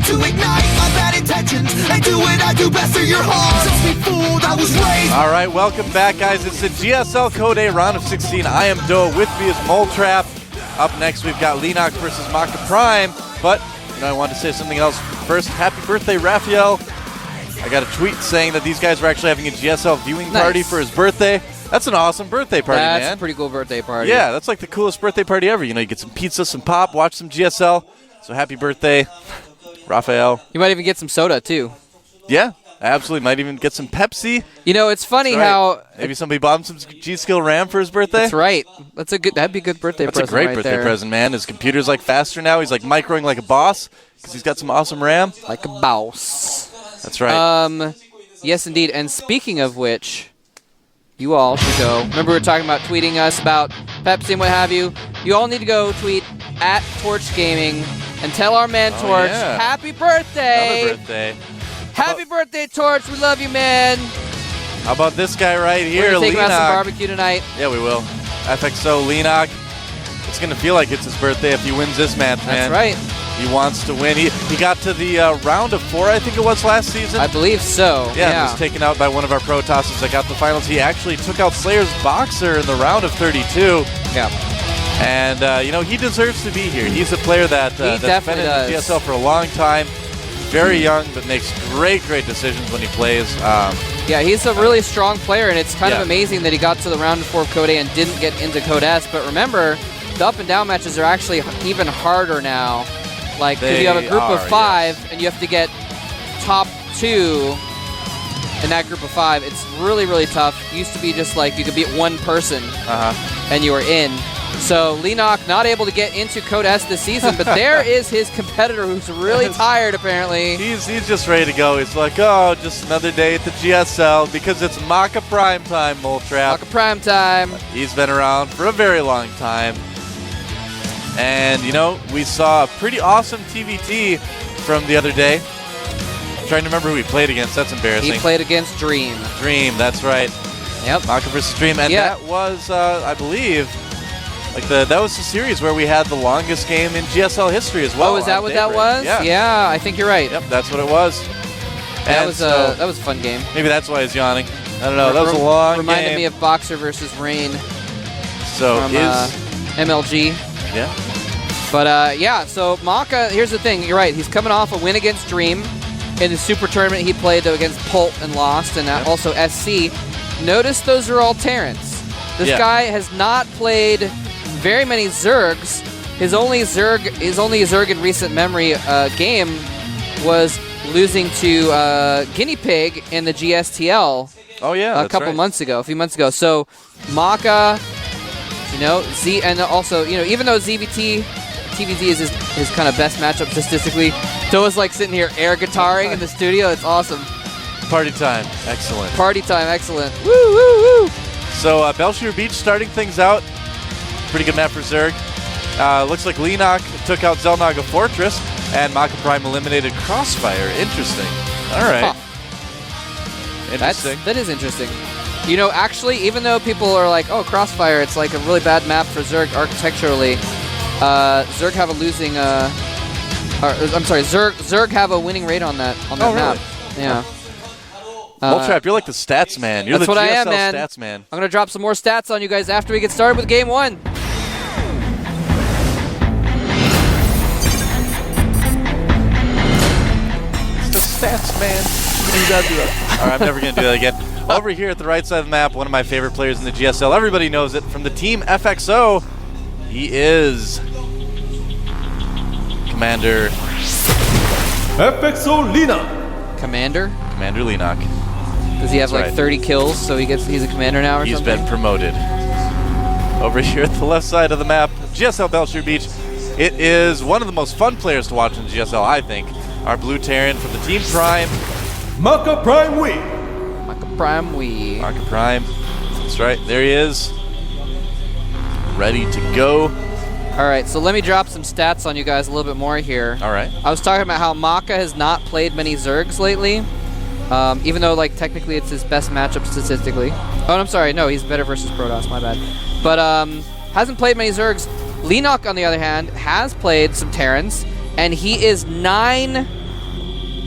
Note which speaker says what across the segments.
Speaker 1: to ignite my bad intentions and do what I do best for your heart. Just be fooled, I was raised.
Speaker 2: All right, welcome back, guys. It's the GSL Code A round of 16. I am Doa. With me is Moletrap. Up next, we've got Leenock versus MaKa Prime. But I wanted to say something else first. Happy birthday, Raphael. I got a tweet saying that these guys were actually having a GSL viewing party for his birthday. That's an awesome birthday party, man.
Speaker 3: That's a pretty cool birthday party.
Speaker 2: Yeah, that's like the coolest birthday party ever. You know, you get some pizza, some pop, watch some GSL. So happy birthday, Raphael.
Speaker 3: You might even get some soda, too.
Speaker 2: Yeah, absolutely. Might even get some Pepsi.
Speaker 3: You know, it's funny how...
Speaker 2: Maybe somebody bought him some G-Skill RAM for his birthday.
Speaker 3: That's right. That'd be a good birthday present.
Speaker 2: That's a great birthday present, man. His computer's like faster now. He's like microing like a boss because he's got some awesome RAM.
Speaker 3: Like a boss.
Speaker 2: That's right.
Speaker 3: Yes, indeed. And speaking of which, you all should go. Remember we were talking about tweeting us about Pepsi and what have you. You all need to go tweet at Torch Gaming and tell our man Torch, happy birthday.
Speaker 2: Another birthday.
Speaker 3: Happy birthday, Torch. We love you, man.
Speaker 2: How about this guy right here,
Speaker 3: We're gonna take him out some
Speaker 2: Leenock?
Speaker 3: barbecue tonight.
Speaker 2: Yeah, we will. FXO Leenock. It's going to feel like it's his birthday if he wins this match, man.
Speaker 3: That's right.
Speaker 2: He wants to win. He got to the round of 4, I think it was, last season.
Speaker 3: I believe so.
Speaker 2: Yeah, and was taken out by one of our pro tosses that got the finals. He actually took out Slayer's Boxer in the round of 32.
Speaker 3: Yeah.
Speaker 2: And, you know, he deserves to be here. He's a player that's been in the GSL for a long time. Very young, but makes great decisions when he plays.
Speaker 3: Yeah, he's a really strong player, and it's kind of amazing that he got to the round of 4 of Code A and didn't get into Code S. But remember, the up and down matches are actually even harder now. Like, because you have a group of 5, and you have to get top 2 in that group of 5. It's really tough. It used to be just like you could beat one person, and you were in. So Leenock not able to get into Code S this season, but there is his competitor who's really tired, apparently.
Speaker 2: He's just ready to go. He's like, oh, just another day at the GSL because it's MaKa Prime time, Moletrap.
Speaker 3: MaKa Prime time.
Speaker 2: He's been around for a very long time. And, you know, we saw a pretty awesome TVT from the other day. I'm trying to remember who he played against. That's embarrassing.
Speaker 3: He played against Dream.
Speaker 2: Dream, that's right.
Speaker 3: Yep.
Speaker 2: MaKa versus Dream. And that was, I believe, like that was the series where we had the longest game in GSL history as well.
Speaker 3: Oh, is that what that was? Yeah, I think you're right.
Speaker 2: Yep, that's what it was.
Speaker 3: That was a fun game.
Speaker 2: Maybe that's why he's yawning. I don't know. That was a long game.
Speaker 3: Reminded me of Boxer versus Rain.
Speaker 2: So
Speaker 3: from MLG.
Speaker 2: Yeah.
Speaker 3: But yeah, so MaKa, here's the thing. You're right. He's coming off a win against Dream. In the Super Tournament, he played against Pult and lost, and also SC. Notice those are all Terrans. This guy has not played very many Zergs. His only Zerg in recent memory game was losing to Guinea Pig in the GSTL.
Speaker 2: Oh yeah,
Speaker 3: a few months ago. So MaKa, you know, and also, you know, even though TVZ is his kind of best matchup statistically, Doa's like sitting here air guitaring in the studio. It's awesome.
Speaker 2: Party time, excellent.
Speaker 3: Party time, excellent. Woo woo woo.
Speaker 2: So Belshire Beach starting things out. Pretty good map for Zerg. Looks like Leenock took out Zelnaga Fortress, and MaKa Prime eliminated Crossfire. Interesting. All right. Interesting.
Speaker 3: That is interesting. You know, actually, even though people are like, oh, Crossfire, it's like a really bad map for Zerg architecturally, Zerg have a losing... Zerg have a winning rate on that map.
Speaker 2: Really?
Speaker 3: Yeah.
Speaker 2: Moletrap, you're like the stats man. You're
Speaker 3: that's
Speaker 2: the
Speaker 3: what
Speaker 2: GSL
Speaker 3: I am, man.
Speaker 2: Stats man.
Speaker 3: I'm going to drop some more stats on you guys after we get started with Game 1.
Speaker 2: It's the stats man. You gotta do that. All right, I'm never going to do that again. Over here at the right side of the map, one of my favorite players in the GSL. Everybody knows it. From the team FXO, he is Commander
Speaker 4: FXO Leenock.
Speaker 3: Commander
Speaker 2: Leenock.
Speaker 3: Does he have like 30 kills, so he's a commander now or something?
Speaker 2: He's been promoted. Over here at the left side of the map, GSL Belshire Beach. It is one of the most fun players to watch in GSL, I think. Our blue Terran from the Team Prime.
Speaker 4: MaKa Prime Wii.
Speaker 3: MaKa Prime Wii.
Speaker 2: MaKa Prime. That's right. There he is. Ready to go.
Speaker 3: All right, so let me drop some stats on you guys a little bit more here.
Speaker 2: All right.
Speaker 3: I was talking about how MaKa has not played many Zergs lately, even though like technically it's his best matchup statistically. Oh, I'm sorry. No, he's better versus Protoss. My bad. But hasn't played many Zergs. Leenock, on the other hand, has played some Terrans, and he is 9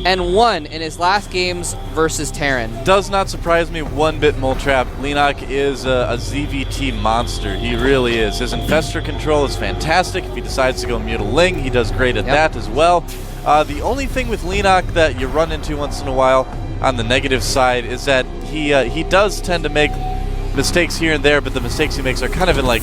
Speaker 3: and won in his last games versus Terran.
Speaker 2: Does not surprise me one bit, Moltrap. Leenock is a ZVT monster. He really is. His Infestor control is fantastic. If he decides to go Mutiling, he does great at that as well. The only thing with Leenock that you run into once in a while on the negative side is that he does tend to make mistakes here and there, but the mistakes he makes are kind of in like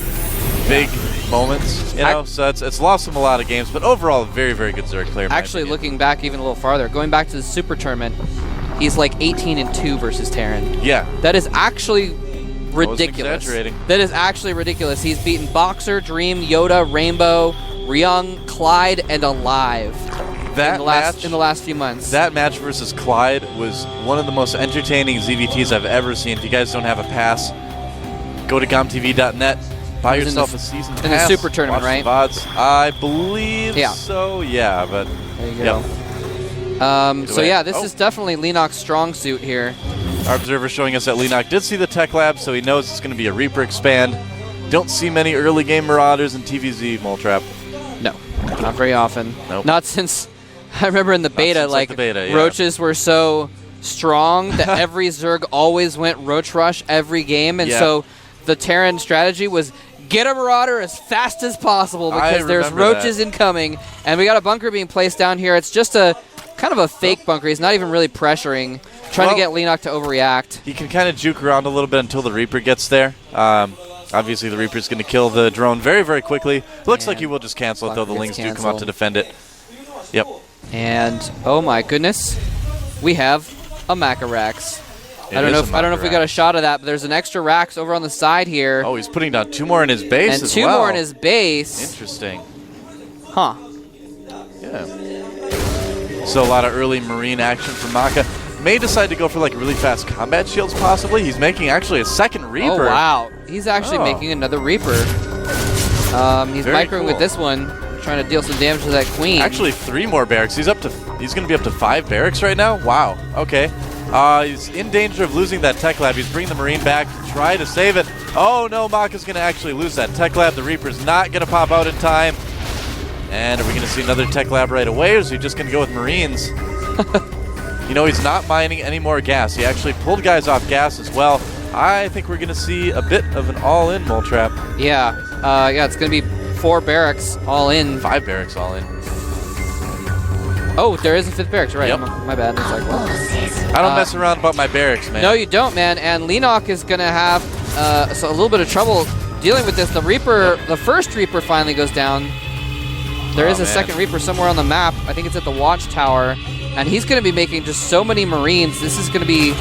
Speaker 2: big moments, you know, so it's lost him a lot of games, but overall a very, very good Zerg player.
Speaker 3: Actually, looking back even a little farther, going back to the Super Tournament, he's like 18-2 versus Terran.
Speaker 2: Yeah.
Speaker 3: That is actually ridiculous.
Speaker 2: Exaggerating.
Speaker 3: That is actually ridiculous. He's beaten Boxer, Dream, Yoda, Rainbow, Ryung, Clyde, and Alive in the last few months.
Speaker 2: That match versus Clyde was one of the most entertaining ZVTs I've ever seen. If you guys don't have a pass, go to gomtv.net. Buy yourself a season pass.
Speaker 3: In the Super Tournament,
Speaker 2: right? VODs. I believe so, yeah, but
Speaker 3: there you go. So yeah, this is definitely Leenock's strong suit here.
Speaker 2: Our observer showing us that Leenock did see the Tech Lab, so he knows it's going to be a Reaper expand. Don't see many early game Marauders in TVZ, Moltrap.
Speaker 3: No, not very often.
Speaker 2: Nope.
Speaker 3: Not since, I remember in the beta, like
Speaker 2: the beta,
Speaker 3: Roaches were so strong that every Zerg always went Roach Rush every game, and so the Terran strategy was get a Marauder as fast as possible because there's Roaches incoming, and we got a bunker being placed down here. It's just a kind of a fake bunker. He's not even really pressuring, trying to get Leenock to overreact.
Speaker 2: He can kind of juke around a little bit until the Reaper gets there. Obviously, the Reaper's going to kill the drone very, very quickly. Looks like he will just cancel it, though. The Lings do come out to defend it. Yep.
Speaker 3: And, oh my goodness, we have a MaKa Rax. I don't know if we got a shot of that, but there's an extra Rax over on the side here.
Speaker 2: Oh, he's putting down 2 more in his base
Speaker 3: and 2 more in his base.
Speaker 2: Interesting.
Speaker 3: Huh.
Speaker 2: Yeah. So a lot of early Marine action from MaKa. May decide to go for like really fast combat shields possibly. He's making actually a second Reaper.
Speaker 3: Oh, wow. He's actually making another Reaper. He's microing with this one, trying to deal some damage to that Queen.
Speaker 2: Actually, 3 more barracks. He's going to be up to 5 barracks right now. Wow. Okay. He's in danger of losing that Tech Lab. He's bringing the Marine back to try to save it. Oh no, MaKa's going to actually lose that Tech Lab. The Reaper's not going to pop out in time. And are we going to see another Tech Lab right away, or is he just going to go with Marines? You know, he's not mining any more gas. He actually pulled guys off gas as well. I think we're going to see a bit of an all-in Moltrap.
Speaker 3: Yeah. It's going to be 4 barracks all in.
Speaker 2: 5 barracks all in.
Speaker 3: Oh, there is a 5th barracks, right?
Speaker 2: Yep.
Speaker 3: My bad. It's like, well.
Speaker 2: I don't mess around about my barracks, man.
Speaker 3: No, you don't, man. And Leenock is going to have a little bit of trouble dealing with this. The Reaper, the first Reaper finally goes down. There is a second Reaper somewhere on the map. I think it's at the Watchtower. And he's going to be making just so many Marines. This is going to be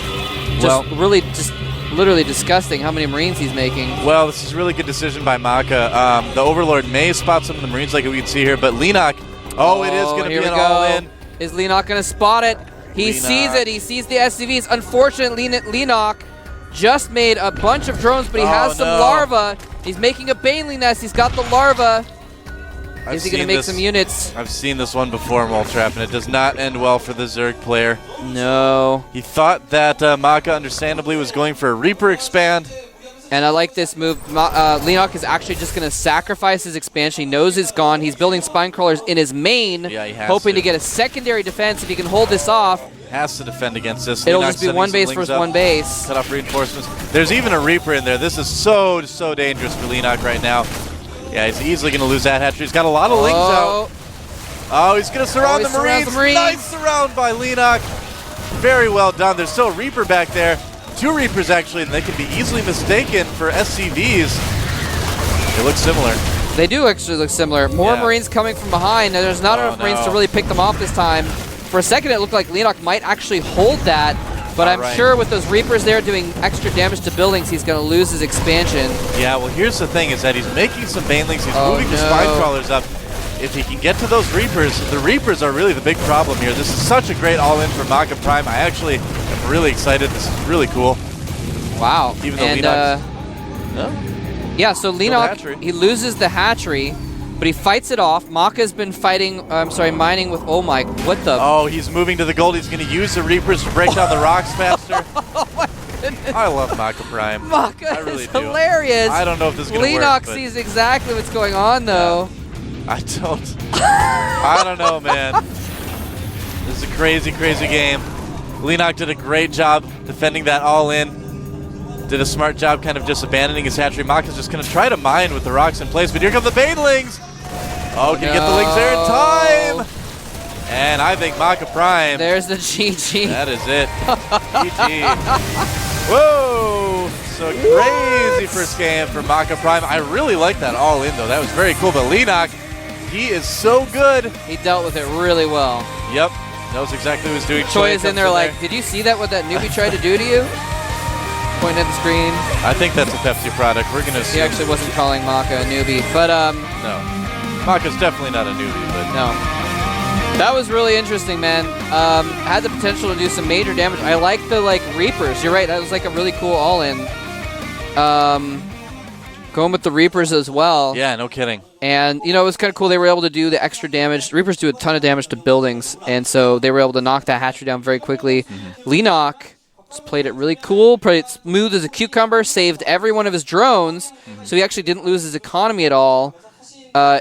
Speaker 3: just literally disgusting how many Marines he's making.
Speaker 2: Well, this is a really good decision by MaKa. The Overlord may spot some of the Marines like we can see here, but Leenock, it is going to be an all-in.
Speaker 3: Is Leenock going to spot it? He sees it. He sees the SCVs. Unfortunately, Leenock just made a bunch of drones, but he has some larva. He's making a Baneling nest. He's got the larva. Is he going to make some units?
Speaker 2: I've seen this one before, Moltrap, and it does not end well for the Zerg player.
Speaker 3: No.
Speaker 2: He thought that MaKa, understandably, was going for a Reaper expand.
Speaker 3: And I like this move. Leenock is actually just going to sacrifice his expansion. He knows it's gone. He's building spine crawlers in his main, hoping to get a secondary defense. If he can hold this off,
Speaker 2: has to defend against this.
Speaker 3: It'll just be 1 base versus 1 base.
Speaker 2: Cut off reinforcements. There's even a Reaper in there. This is so dangerous for Leenock right now. Yeah, he's easily going to lose that hatchery. He's got a lot of Lings out. Oh, he's going to surround the Marines. Nice surround by Leenock. Very well done. There's still a Reaper back there. 2 Reapers, actually, and they can be easily mistaken for SCVs. They look similar.
Speaker 3: They do actually look similar. More Marines coming from behind. Now, there's not enough Marines to really pick them off this time. For a second, it looked like Leenock might actually hold that. But I'm sure with those Reapers there doing extra damage to buildings, he's going to lose his expansion. Yeah, well, here's the thing, is that he's making some Banelings. He's moving the Spine Crawlers up. If he can get to those Reapers, the Reapers are really the big problem here. This is such a great all-in for MaKa Prime. I actually am really excited. This is really cool. Wow. Even though Leenock... Yeah, so Leenock, he loses the hatchery, but he fights it off. MaKa's been mining with, oh my, what the? Oh, he's moving to the gold. He's going to use the Reapers to break down the rocks faster. Oh my goodness. I love MaKa Prime. MaKa is hilarious. I don't know if this is going to work. Leenock sees exactly what's going on, though. I don't know, man.
Speaker 2: This is a crazy, crazy game. Leenock did a great job defending that all in. Did a smart job kind of just abandoning his hatchery. MaKa's just going to try to mine with the rocks in place, but here come the banelings. Oh, can you get the lings there in time? And I think MaKa Prime.
Speaker 3: There's the GG.
Speaker 2: That is it. GG. Whoa! So crazy first game for MaKa Prime. I really like that all in, though. That was very cool. But Leenock, he is so good.
Speaker 3: He dealt with it really well.
Speaker 2: Yep. Knows exactly what he's doing.
Speaker 3: Choi is in there like, did you see that, what that newbie tried to do to you? Pointing at the screen.
Speaker 2: I think that's a Pepsi product. We're going to
Speaker 3: He actually wasn't calling MaKa a newbie. But,
Speaker 2: no. MaKa's definitely not a newbie, but...
Speaker 3: No. That was really interesting, man. Had the potential to do some major damage. I like the, Reapers. You're right. That was, a really cool all-in. Going with the Reapers as well.
Speaker 2: Yeah, no kidding.
Speaker 3: And, it was kind of cool. They were able to do the extra damage. Reapers do a ton of damage to buildings, and so they were able to knock that hatchery down very quickly. Leenock just played it really cool, played it smooth as a cucumber, saved every one of his drones, so he actually didn't lose his economy at all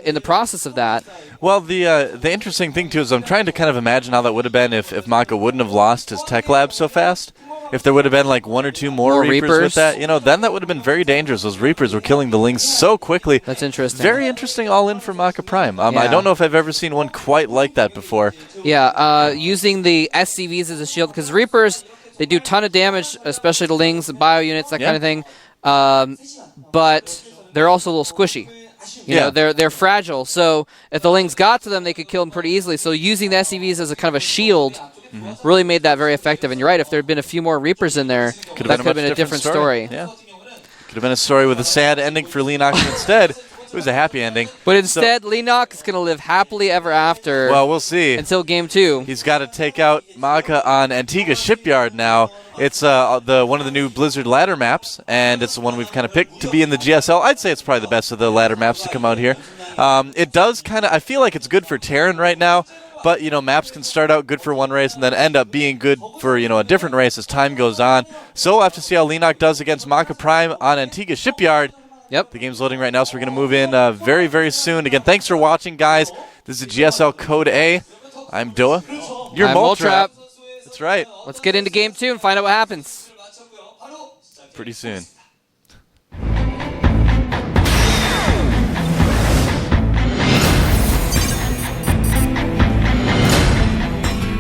Speaker 3: in the process of that.
Speaker 2: Well, the interesting thing, too, is I'm trying to kind of imagine how that would have been if MaKa wouldn't have lost his tech lab so fast. If there would have been one or two more Reapers with that, then that would have been very dangerous. Those Reapers were killing the Lings so quickly.
Speaker 3: That's interesting.
Speaker 2: Very interesting all in for MaKa Prime. I don't know if I've ever seen one quite like that before.
Speaker 3: Yeah, using the SCVs as a shield, because Reapers, they do a ton of damage, especially to Lings, bio units, that kind of thing. But they're also a little squishy. You know, they're fragile. So if the Lings got to them, they could kill them pretty easily. So using the SCVs as a kind of a shield really made that very effective. And you're right, if there had been a few more Reapers in there, that could have been a different story.
Speaker 2: Yeah. Could have been a story with a sad ending for Leenock. Instead, it was a happy ending.
Speaker 3: But instead, Leenock is going to live happily ever after.
Speaker 2: Well, we'll see.
Speaker 3: Until Game 2.
Speaker 2: He's got to take out MaKa on Antigua Shipyard now. It's one of the new Blizzard ladder maps, and it's the one we've kind of picked to be in the GSL. I'd say it's probably the best of the ladder maps to come out here. It does kind of, I feel like it's good for Terran right now, but, maps can start out good for one race and then end up being good for, a different race as time goes on. So we'll have to see how Leenock does against MaKa Prime on Antigua Shipyard.
Speaker 3: Yep.
Speaker 2: The game's loading right now, so we're going to move in very, very soon. Again, thanks for watching, guys. This is GSL Code A. I'm Doa. You're
Speaker 3: I'm
Speaker 2: Moltrap. That's right.
Speaker 3: Let's get into Game 2 and find out what happens.
Speaker 2: Pretty soon.